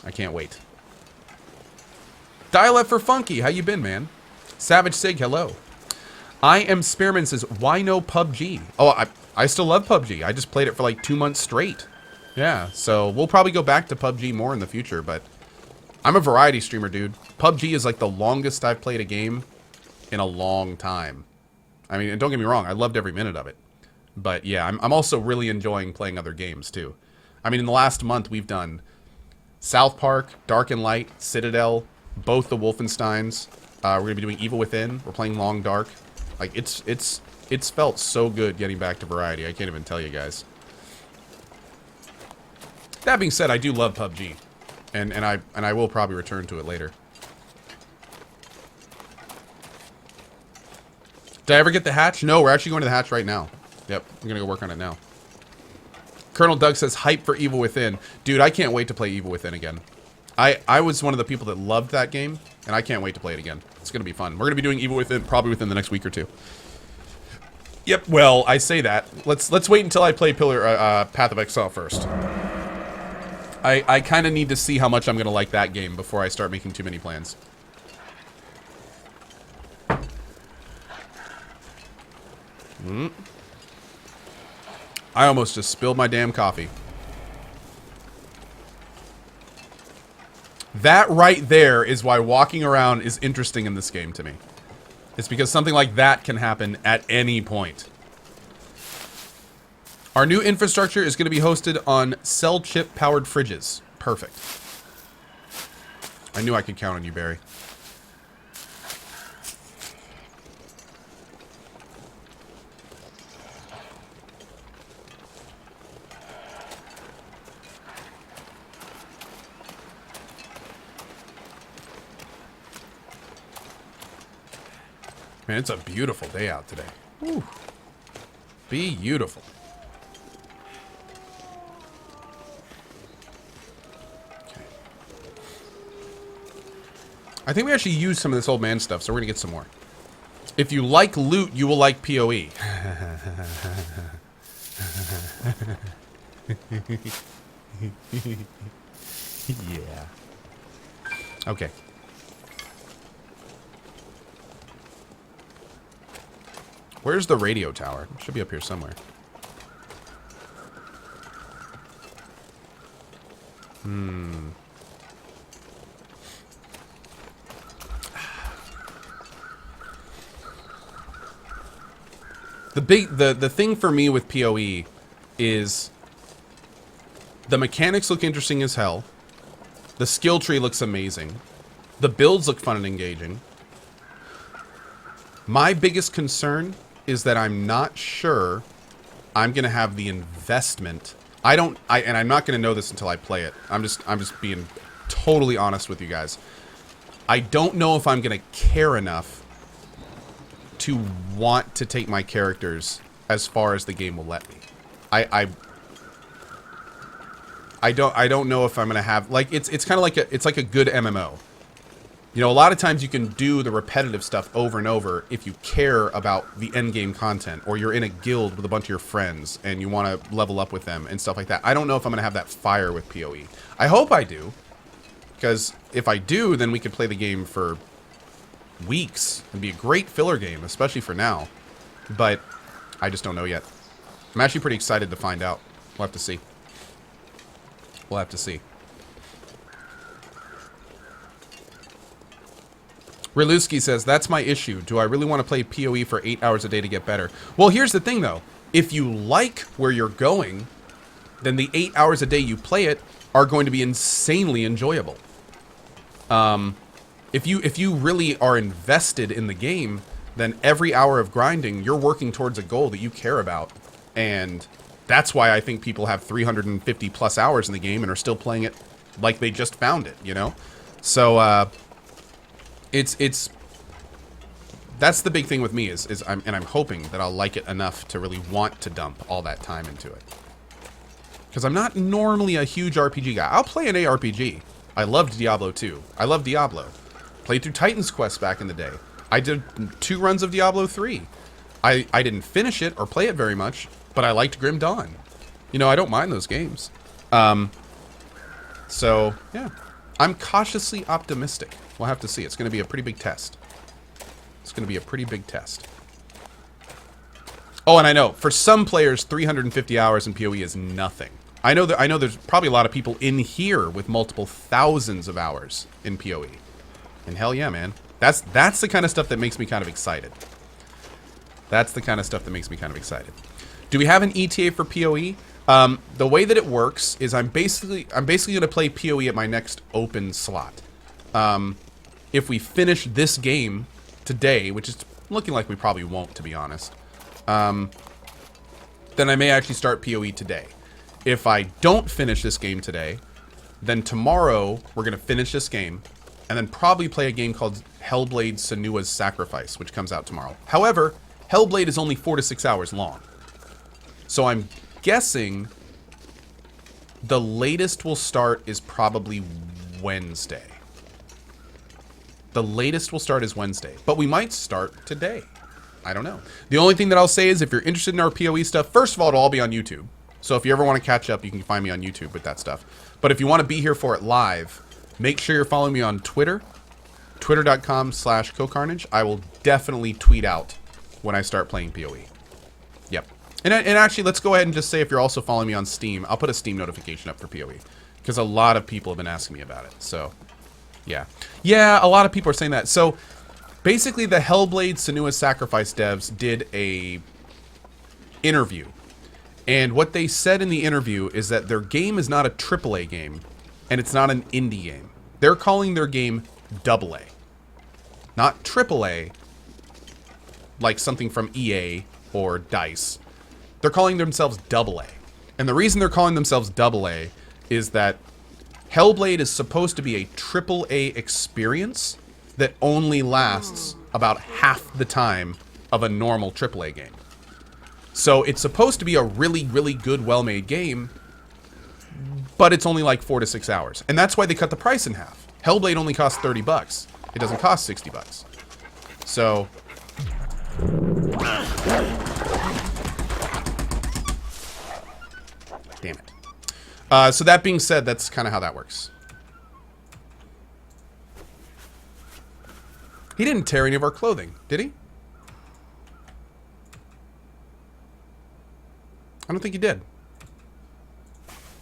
I can't wait. Dial-Up for Funky. How you been, man? Savage Sig, hello. I am Spearman says, why no PUBG? Oh, I still love PUBG. I just played it for like 2 months straight. Yeah, so we'll probably go back to PUBG more in the future, but I'm a variety streamer, dude. PUBG is like the longest I've played a game in a long time. I mean, and don't get me wrong, I loved every minute of it. But yeah, I'm also really enjoying playing other games too. I mean, in the last month, we've done South Park, Dark and Light, Citadel, both the Wolfensteins. We're gonna be doing Evil Within. We're playing Long Dark. Like it's felt so good getting back to variety. I can't even tell you guys. That being said, I do love PUBG, and I will probably return to it later. Did I ever get the hatch? No, we're actually going to the hatch right now. Yep, I'm gonna go work on it now. Colonel Doug says, hype for Evil Within. Dude, I can't wait to play Evil Within again. I was one of the people that loved that game, and I can't wait to play it again. It's gonna be fun. We're gonna be doing Evil Within probably within the next week or two. Yep, well, I say that. Let's wait until I play Path of Exile first. I kind of need to see how much I'm gonna like that game before I start making too many plans. I almost just spilled my damn coffee. That right there is why walking around is interesting in this game to me. It's because something like that can happen at any point. Our new infrastructure is going to be hosted on cell chip powered fridges. Perfect. I knew I could count on you, Barry. Man, it's a beautiful day out today. Woo. Beautiful. Okay. I think we actually used some of this old man stuff, so we're gonna get some more. If you like loot, you will like PoE. Yeah. Okay. Where's the radio tower? It should be up here somewhere. The thing for me with PoE is the mechanics look interesting as hell. The skill tree looks amazing. The builds look fun and engaging. My biggest concern is that I'm not sure I'm gonna have the investment. And I'm not gonna know this until I play it. I'm just being totally honest with you guys. I don't know if I'm gonna care enough to want to take my characters as far as the game will let me. I don't know if I'm gonna have, like, it's kind of like a good MMO. You know, a lot of times you can do the repetitive stuff over and over if you care about the end game content, or you're in a guild with a bunch of your friends and you want to level up with them and stuff like that. I don't know if I'm going to have that fire with PoE. I hope I do, because if I do, then we could play the game for weeks. It'd be a great filler game, especially for now. But I just don't know yet. I'm actually pretty excited to find out. We'll have to see. We'll have to see. Riluski says, that's my issue. Do I really want to play PoE for 8 hours a day to get better? Well, here's the thing, though. If you like where you're going, then the 8 hours a day you play it are going to be insanely enjoyable. If you really are invested in the game, then every hour of grinding, you're working towards a goal that you care about. And that's why I think people have 350 plus hours in the game and are still playing it like they just found it, you know? So, that's the big thing with me is I'm hoping that I'll like it enough to really want to dump all that time into it. Because I'm not normally a huge RPG guy. I'll play an ARPG. I loved Diablo 2. I love Diablo. Played through Titan's Quest back in the day. I did 2 runs of Diablo 3. I didn't finish it or play it very much, but I liked Grim Dawn. You know, I don't mind those games. So, yeah. I'm cautiously optimistic. We'll have to see. It's going to be a pretty big test. It's going to be a pretty big test. Oh, and I know, for some players, 350 hours in PoE is nothing. I know there's probably a lot of people in here with multiple thousands of hours in PoE. And hell yeah, man. That's the kind of stuff that makes me kind of excited. That's the kind of stuff that makes me kind of excited. Do we have an ETA for PoE? The way that it works is I'm basically going to play PoE at my next open slot. If we finish this game today, which is looking like we probably won't, to be honest, then I may actually start PoE today. If I don't finish this game today, then tomorrow we're going to finish this game and then probably play a game called Hellblade: Senua's Sacrifice, which comes out tomorrow. However, Hellblade is only 4 to 6 hours long. So I'm guessing the latest we'll start is probably Wednesday. The latest we'll start is Wednesday, but we might start today. I don't know. The only thing that I'll say is if you're interested in our PoE stuff, first of all, it'll all be on YouTube. So if you ever want to catch up, you can find me on YouTube with that stuff. But if you want to be here for it live, make sure you're following me on Twitter, twitter.com/CohhCarnage. I will definitely tweet out when I start playing PoE. Yep. And actually, let's go ahead and just say if you're also following me on Steam, I'll put a Steam notification up for PoE. Because a lot of people have been asking me about it. So, yeah. Yeah, a lot of people are saying that. So, basically, the Hellblade: Senua's Sacrifice devs did a interview. And what they said in the interview is that their game is not a AAA game, and it's not an indie game. They're calling their game AA. Not AAA, like something from EA or DICE. They're calling themselves AA. And the reason they're calling themselves AA is that Hellblade is supposed to be a AAA experience that only lasts about half the time of a normal AAA game. So it's supposed to be a really, really good, well-made game, but it's only like 4 to 6 hours. And that's why they cut the price in half. Hellblade only costs $30. It doesn't cost $60. So... Damn it. So that being said, that's kind of how that works. He didn't tear any of our clothing, did he? I don't think he did.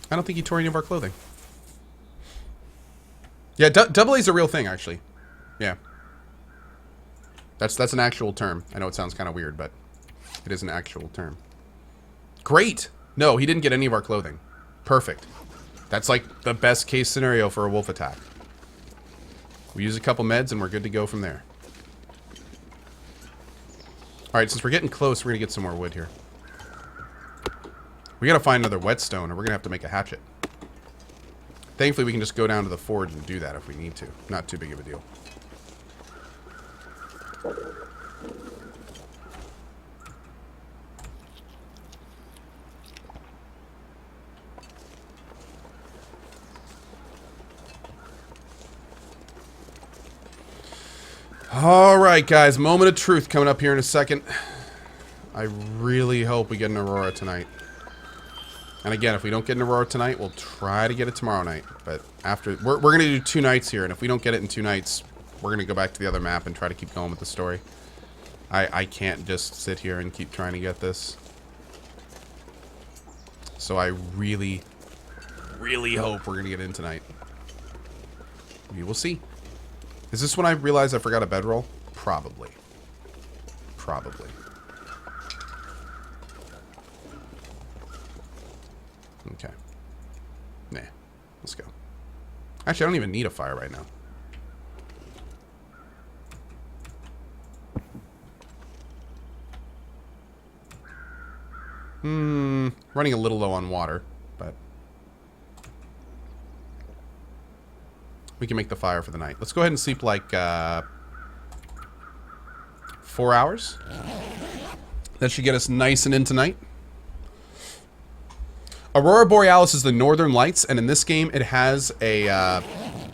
I don't think he tore any of our clothing. Yeah, AA is a real thing, actually. Yeah. That's an actual term. I know it sounds kind of weird, but it is an actual term. Great! No, he didn't get any of our clothing. Perfect. That's like the best case scenario for a wolf attack. We use a couple meds and we're good to go from there. Alright, since we're getting close, we're going to get some more wood here. We gotta find another whetstone, or we're gonna have to make a hatchet. Thankfully, we can just go down to the forge and do that if we need to. Not too big of a deal. Alright, guys. Moment of truth coming up here in a second. I really hope we get an Aurora tonight. And again, if we don't get an Aurora tonight, we'll try to get it tomorrow night. But after... We're going to do 2 nights here, and if we don't get it in 2 nights, we're going to go back to the other map and try to keep going with the story. I can't just sit here and keep trying to get this. So I really, really hope we're going to get in tonight. We will see. Is this when I realize I forgot a bedroll? Probably. Probably. Okay. Nah. Let's go. Actually, I don't even need a fire right now. Running a little low on water, but we can make the fire for the night. Let's go ahead and sleep like 4 hours. That should get us nice and in tonight. Aurora Borealis is the northern lights, and in this game it has a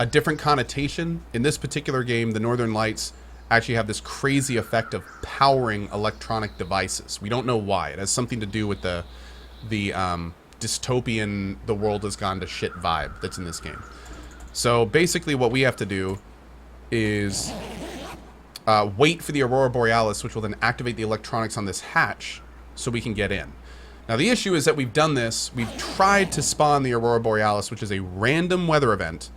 different connotation. In this particular game, the northern lights actually have this crazy effect of powering electronic devices. We don't know why. It has something to do with the dystopian, the world has gone to shit vibe that's in this game. So basically what we have to do is wait for the Aurora Borealis, which will then activate the electronics on this hatch so we can get in. Now the issue is that we've done this. We've tried to spawn the Aurora Borealis, which is a random weather event,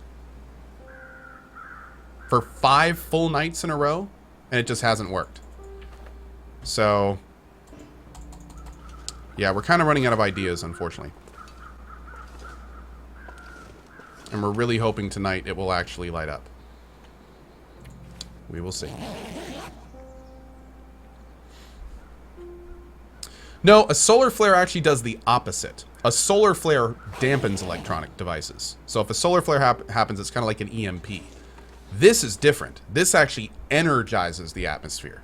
for 5 full nights in a row, and it just hasn't worked. So, yeah, we're kind of running out of ideas, unfortunately. And we're really hoping tonight it will actually light up. We will see. No, a solar flare actually does the opposite. A solar flare dampens electronic devices. So if a solar flare happens, it's kind of like an EMP. This is different. This actually energizes the atmosphere.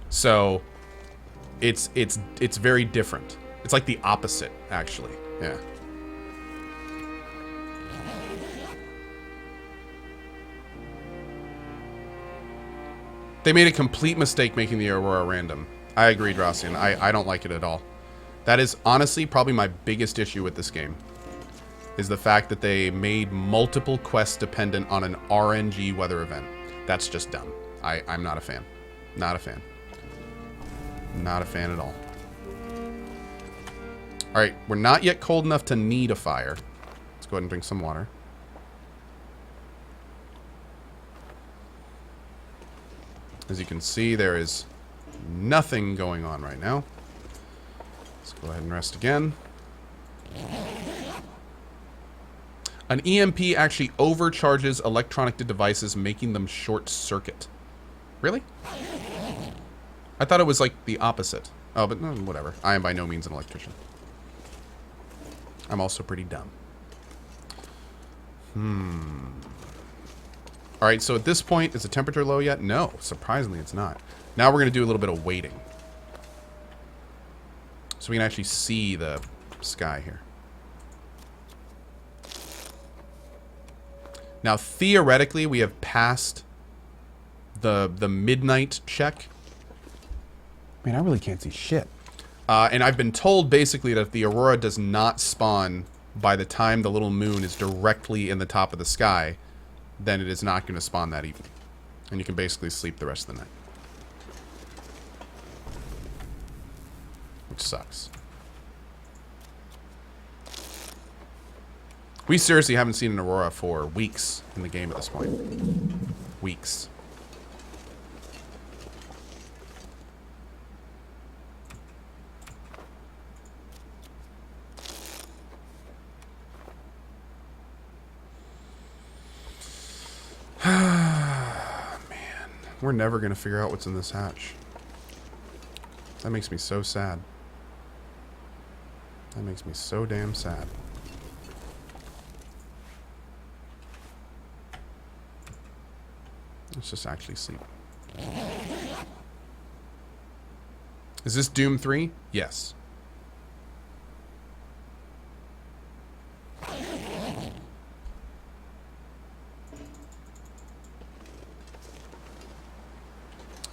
So it's very different. It's like the opposite, actually. Yeah. They made a complete mistake making the Aurora random. I agreed, Rossian. I don't like it at all. That is honestly probably my biggest issue with this game. Is the fact that they made multiple quests dependent on an RNG weather event. That's just dumb. I'm not a fan. Not a fan. Not a fan at all. Alright, we're not yet cold enough to need a fire. Let's go ahead and drink some water. As you can see, there is nothing going on right now. Let's go ahead and rest again. An EMP actually overcharges electronic devices, making them short circuit. Really? I thought it was like the opposite. Oh, but no, whatever. I am by no means an electrician. I'm also pretty dumb. Alright, so at this point, is the temperature low yet? No, surprisingly it's not. Now we're going to do a little bit of waiting. So we can actually see the sky here. Now, theoretically, we have passed the midnight check. Man, I really can't see shit. And I've been told, basically, that if the Aurora does not spawn by the time the little moon is directly in the top of the sky, then it is not going to spawn that evening. And you can basically sleep the rest of the night. Which sucks. We seriously haven't seen an Aurora for weeks in the game at this point. Weeks. Man, we're never going to figure out what's in this hatch. That makes me so sad. That makes me so damn sad. Let's just actually sleep. Is this Doom 3? Yes.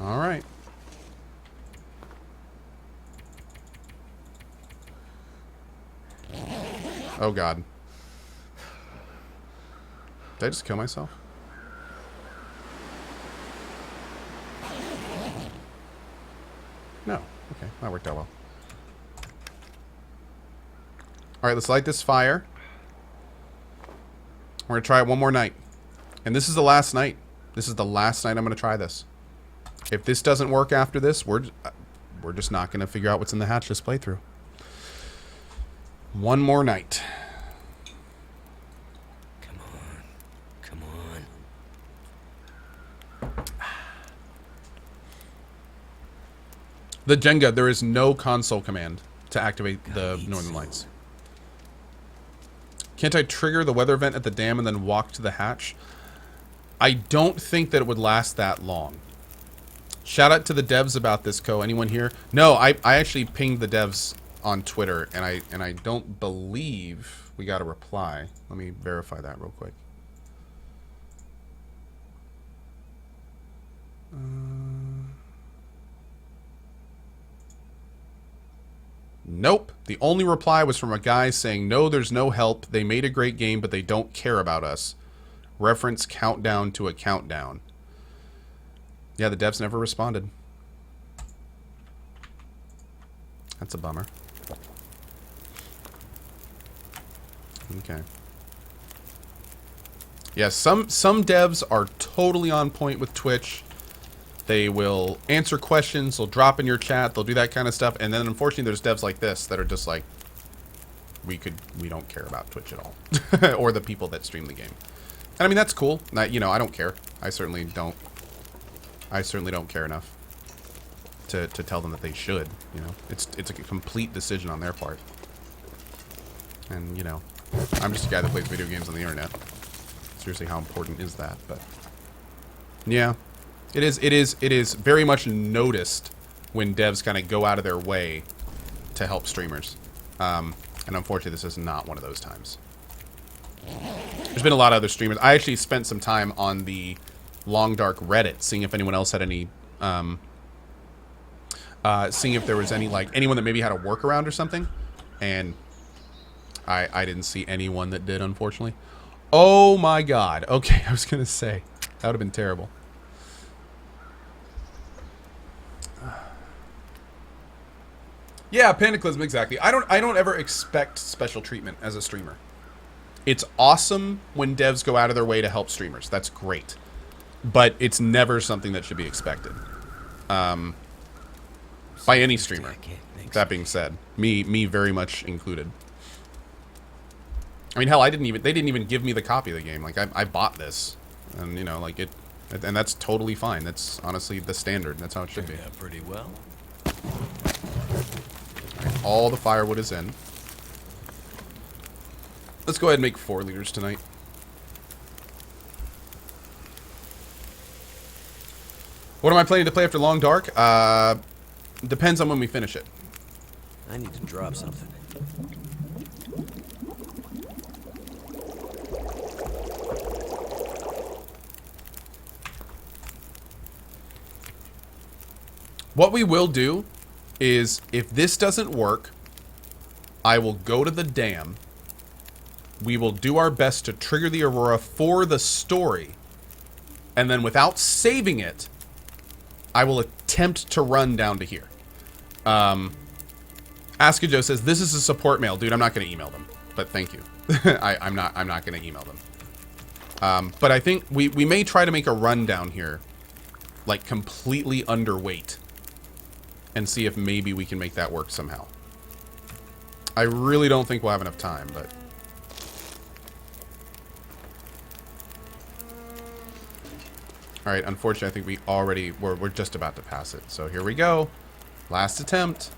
All right. Oh, God. Did I just kill myself? No. Okay, that worked out well. Alright, let's light this fire. We're going to try it one more night. And this is the last night. This is the last night I'm going to try this. If this doesn't work after this, we're just not going to figure out what's in the hatch this playthrough. One more night. Come on. Come on. The Jenga, there is no console command to activate the Northern Lights. Can't I trigger the weather event at the dam and then walk to the hatch? I don't think that it would last that long. Shout out to the devs about this, Co. Anyone here? No, I actually pinged the devs on Twitter, and I don't believe we got a reply. Let me verify that real quick. Nope. The only reply was from a guy saying, no, there's no help. They made a great game, but they don't care about us. Reference countdown to a countdown. Yeah, the devs never responded. That's a bummer. Okay. Yeah, some devs are totally on point with Twitch. They will answer questions, they'll drop in your chat, they'll do that kind of stuff, and then unfortunately there's devs like this that are just like, we don't care about Twitch at all. Or the people that stream the game. And I mean, that's cool. You know, I don't care. I certainly don't care enough to tell them that they should, you know. It's a complete decision on their part. And, you know, I'm just a guy that plays video games on the internet. Seriously, how important is that? But yeah, it is very much noticed when devs kind of go out of their way to help streamers. And unfortunately, this is not one of those times. There's been a lot of other streamers. I actually spent some time on the Long Dark Reddit, seeing if anyone else had any, seeing if there was any, like, anyone that maybe had a workaround or something. And I didn't see anyone that did, unfortunately. Oh my god. Okay, I was gonna say. That would have been terrible. Yeah, Pandaclysm, exactly. I don't ever expect special treatment as a streamer. It's awesome when devs go out of their way to help streamers. That's great. But it's never something that should be expected. By any streamer. That being said. Me very much included. I mean, hell, they didn't even give me the copy of the game. Like, I bought this. And, you know, like, and that's totally fine. That's honestly the standard. That's how it should be. Yeah, pretty well. Right, all the firewood is in. Let's go ahead and make 4 liters tonight. What am I planning to play after Long Dark? Depends on when we finish it. I need to drop something. What we will do is, if this doesn't work, I will go to the dam. We will do our best to trigger the Aurora for the story. And then without saving it, I will attempt to run down to here. Askajo says, this is a support mail. Dude, I'm not going to email them. But thank you. I'm not going to email them. But I think we may try to make a run down here. Like, completely underweight. And see if maybe we can make that work somehow. I really don't think we'll have enough time, but... Alright, unfortunately, I think we're just about to pass it. So here we go. Last attempt.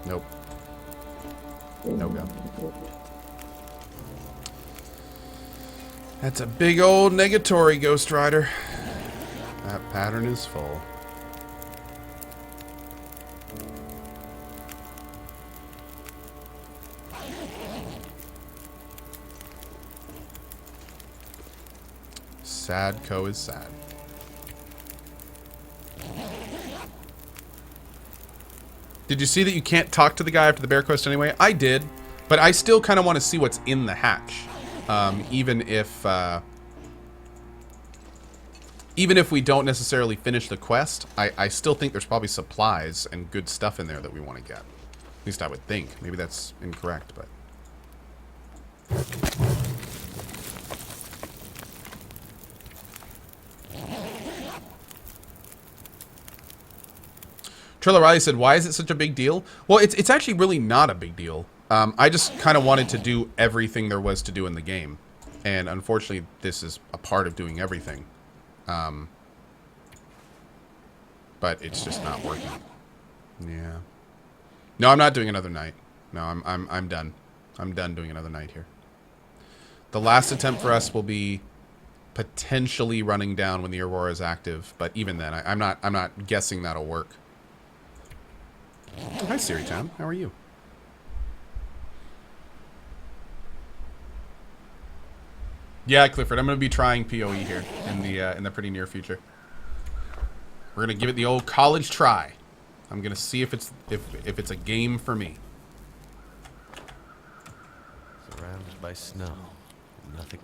Nope. No go. That's a big old negatory, Ghost Rider. That pattern is full. Sad Co is sad. Did you see that you can't talk to the guy after the bear quest anyway? I did, but I still kind of want to see what's in the hatch. Even if we don't necessarily finish the quest, I still think there's probably supplies and good stuff in there that we want to get. At least I would think. Maybe that's incorrect, but... Trilla Riley said, why is it such a big deal? Well, it's actually really not a big deal. I just kind of wanted to do everything there was to do in the game. And unfortunately, this is a part of doing everything. But it's just not working. Yeah. No, I'm not doing another night. No, I'm done. I'm done doing another night here. The last attempt for us will be potentially running down when the Aurora is active, but even then, I'm not guessing that'll work. Oh, hi, Siri Town. How are you? Yeah, Clifford, I'm going to be trying PoE here in the pretty near future. We're going to give it the old college try. I'm going to see if it's a game for me. Surrounded by snow. Nothing.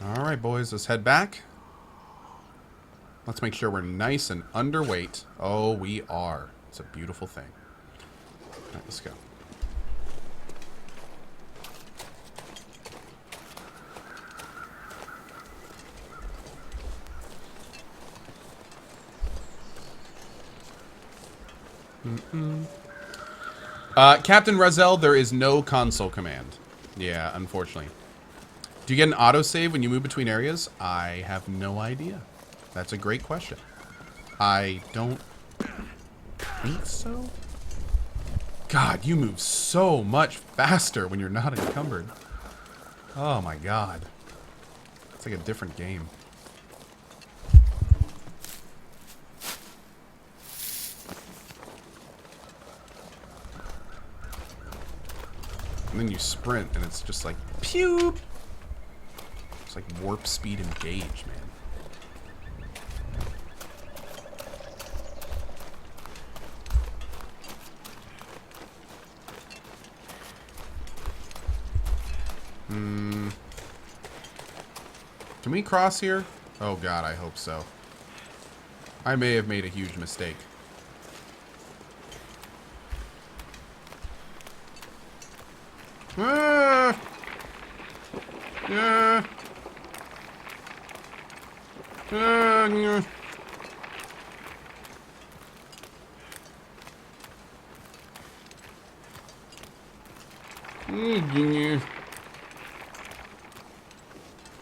All right, boys, let's head back. Let's make sure we're nice and underweight. Oh, we are. It's a beautiful thing. All right, let's go. Captain Razel, there is no console command. Yeah, unfortunately. Do you get an autosave when you move between areas? I have no idea. That's a great question. I don't think so. God, you move so much faster when you're not encumbered. Oh my god. It's like a different game. And then you sprint, and it's just like, pew! It's like warp speed engage, man. Can we cross here? Oh god, I hope so. I may have made a huge mistake. Ah! Yeah. Yeah.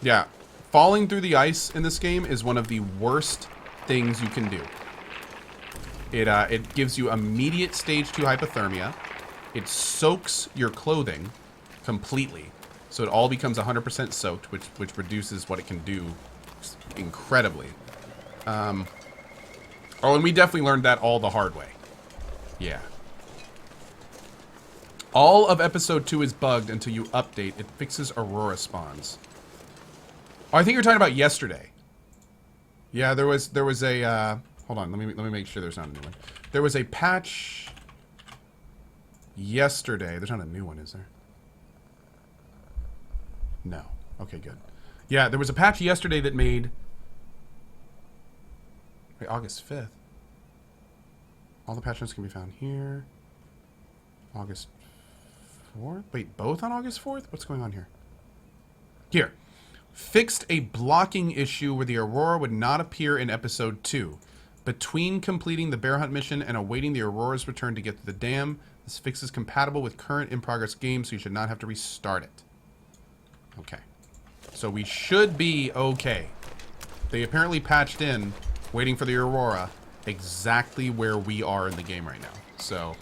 Yeah, falling through the ice in this game is one of the worst things you can do. It gives you immediate stage 2 hypothermia. It soaks your clothing completely, so it all becomes 100% soaked, which reduces what it can do incredibly. Oh, and we definitely learned that all the hard way. Yeah. All of episode 2 is bugged until you update. It fixes Aurora spawns. Oh, I think you're talking about yesterday. Yeah, there was a hold on, let me make sure there's not a new one. There was a patch yesterday. There's not a new one, is there? No. Okay, good. Yeah, there was a patch yesterday that made wait, August 5th. All the patch notes can be found here. August 4th? Wait, both on August 4th? What's going on here? Here. Fixed a blocking issue where the Aurora would not appear in episode 2. Between completing the bear hunt mission and awaiting the Aurora's return to get to the dam, this fix is compatible with current in-progress games, so you should not have to restart it. Okay. So we should be okay. They apparently patched in, waiting for the Aurora, exactly where we are in the game right now. So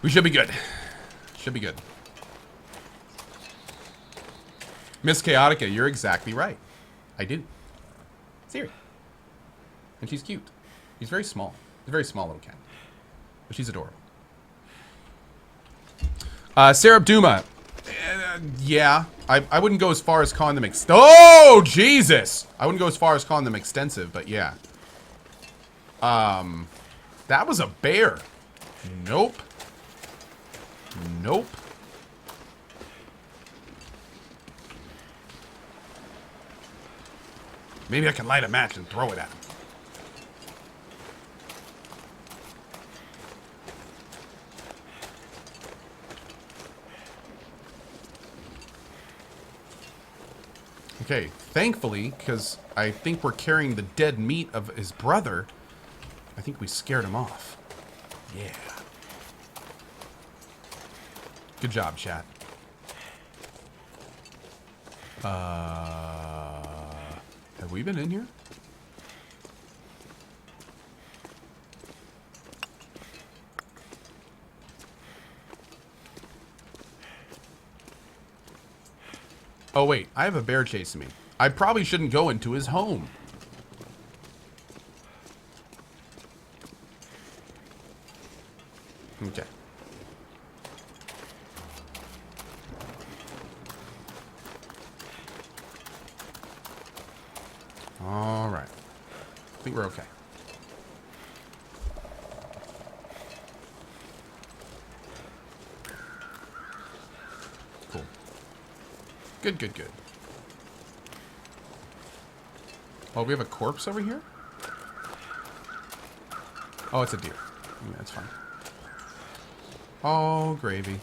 we should be good. Should be good. Miss Chaotica, you're exactly right. I do. Siri. And she's cute. She's very small. She's a very small little cat. But she's adorable. Sarah Duma. Yeah. I wouldn't go as far as calling them oh, Jesus! I wouldn't go as far as calling them extensive, but yeah. That was a bear. Nope. Nope. Maybe I can light a match and throw it at him. Okay, thankfully, because I think we're carrying the dead meat of his brother, I think we scared him off. Yeah. Good job, chat. Have we been in here? Oh wait, I have a bear chasing me. I probably shouldn't go into his home. Okay. All right. I think we're okay. Good, good, good. Oh, we have a corpse over here? Oh, it's a deer. Yeah, that's fine. Oh, gravy.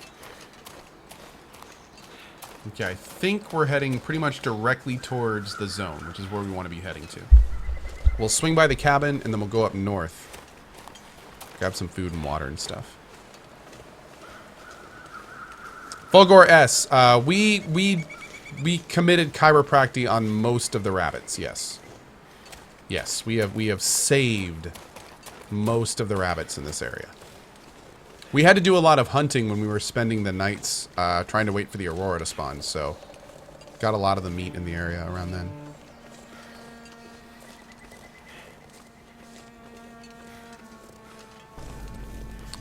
Okay, I think we're heading pretty much directly towards the zone, which is where we want to be heading to. We'll swing by the cabin, and then we'll go up north. Grab some food and water and stuff. Fulgor S. We committed chiropractic on most of the rabbits, yes. Yes, we have saved most of the rabbits in this area. We had to do a lot of hunting when we were spending the nights trying to wait for the Aurora to spawn, so got a lot of the meat in the area around then.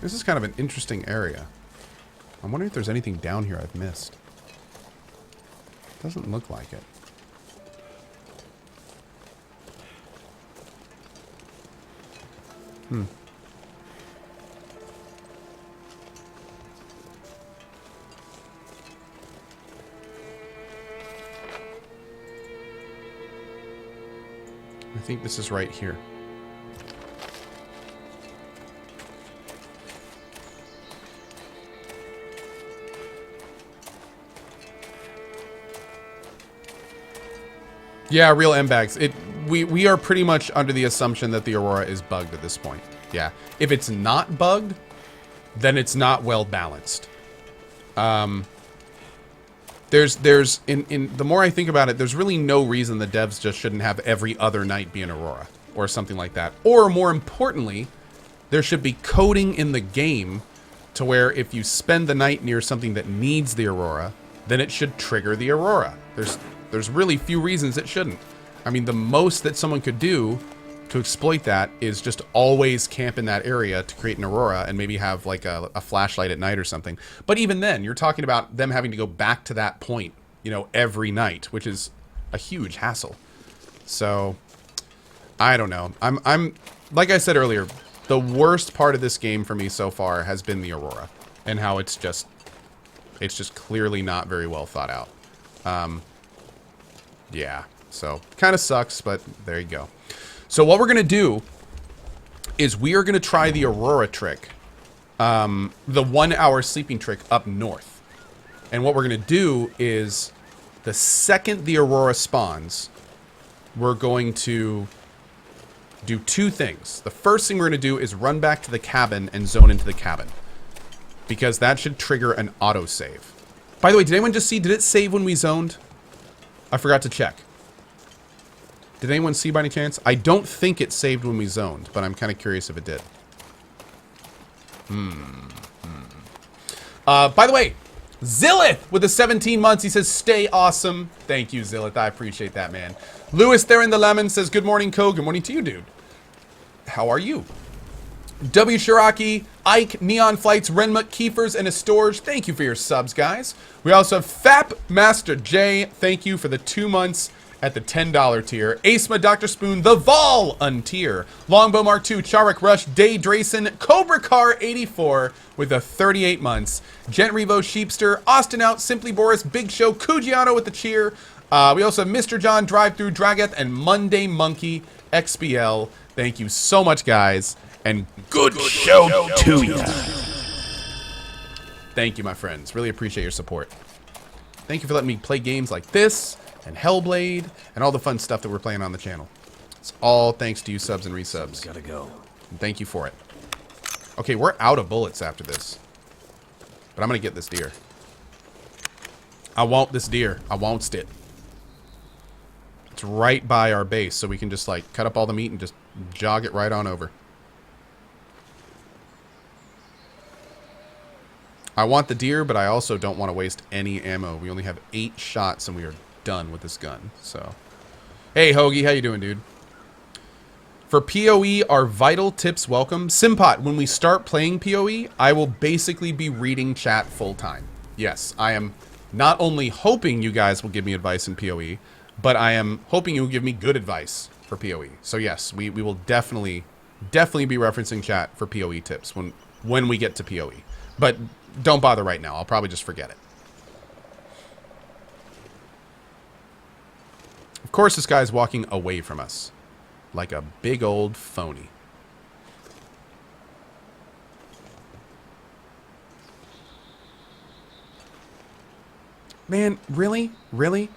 This is kind of an interesting area. I'm wondering if there's anything down here I've missed. Doesn't look like it. I think this is right here. Yeah, real M-bags. We are pretty much under the assumption that the Aurora is bugged at this point. Yeah. If it's not bugged, then it's not well balanced. There's the more I think about it, there's really no reason the devs just shouldn't have every other night be an Aurora or something like that. Or more importantly, there should be coding in the game to where if you spend the night near something that needs the Aurora, then it should trigger the Aurora. There's really few reasons it shouldn't. I mean, the most that someone could do to exploit that is just always camp in that area to create an Aurora and maybe have like a flashlight at night or something. But even then, you're talking about them having to go back to that point, you know, every night, which is a huge hassle. So, I don't know. I'm like I said earlier, the worst part of this game for me so far has been the Aurora and how it's just clearly not very well thought out. Yeah, so kind of sucks, but there you go. So what we're going to do is we are going to try the Aurora trick, the 1 hour sleeping trick up north. And what we're going to do is the second the Aurora spawns, we're going to do two things. The first thing we're going to do is run back to the cabin and zone into the cabin, because that should trigger an autosave. By the way, did anyone just see, did it save when we zoned? I forgot to check. Did anyone see by any chance? I don't think it saved when we zoned, but I'm kind of curious if it did. By the way, Zillith with the 17 months. He says, stay awesome. Thank you, Zillith. I appreciate that, man. Lewis there in the lemon says, good morning, Co. Good morning to you, dude. How are you? W. Shiraki, Ike, Neon Flights, Renmut, Keefers, and Astorge. Thank you for your subs, guys. We also have Fap Master J. Thank you for the 2 months at the $10 tier. Asma, Dr. Spoon, The Vol untier. Longbow Mark II, Charwick Rush, Day Drayson, Cobra Car 84 with the 38 months. Gent Revo, Sheepster, Austin Out, Simply Boris, Big Show, Cugiano with the cheer. We also have Mr. John, Drive Through, Drageth, and Monday Monkey XBL. Thank you so much, guys. And good show to you. Thank you, my friends. Really appreciate your support. Thank you for letting me play games like this and Hellblade and all the fun stuff that we're playing on the channel. It's all thanks to you subs and resubs. Gotta go. And thank you for it. Okay, we're out of bullets after this. But I'm going to get this deer. I want this deer. I wants it. It's right by our base, so we can just like cut up all the meat and just jog it right on over. I want the deer, but I also don't want to waste any ammo. We only have 8 shots and we are done with this gun. So, hey Hoagie, how you doing, dude? For PoE, are vital tips welcome? Simpot, when we start playing PoE, I will basically be reading chat full time. Yes, I am not only hoping you guys will give me advice in PoE, but I am hoping you will give me good advice for PoE. So yes, we will definitely be referencing chat for PoE tips when we get to PoE. But don't bother right now. I'll probably just forget it. course, this guy's walking away from us. Like a big old phony. Man, really? Really?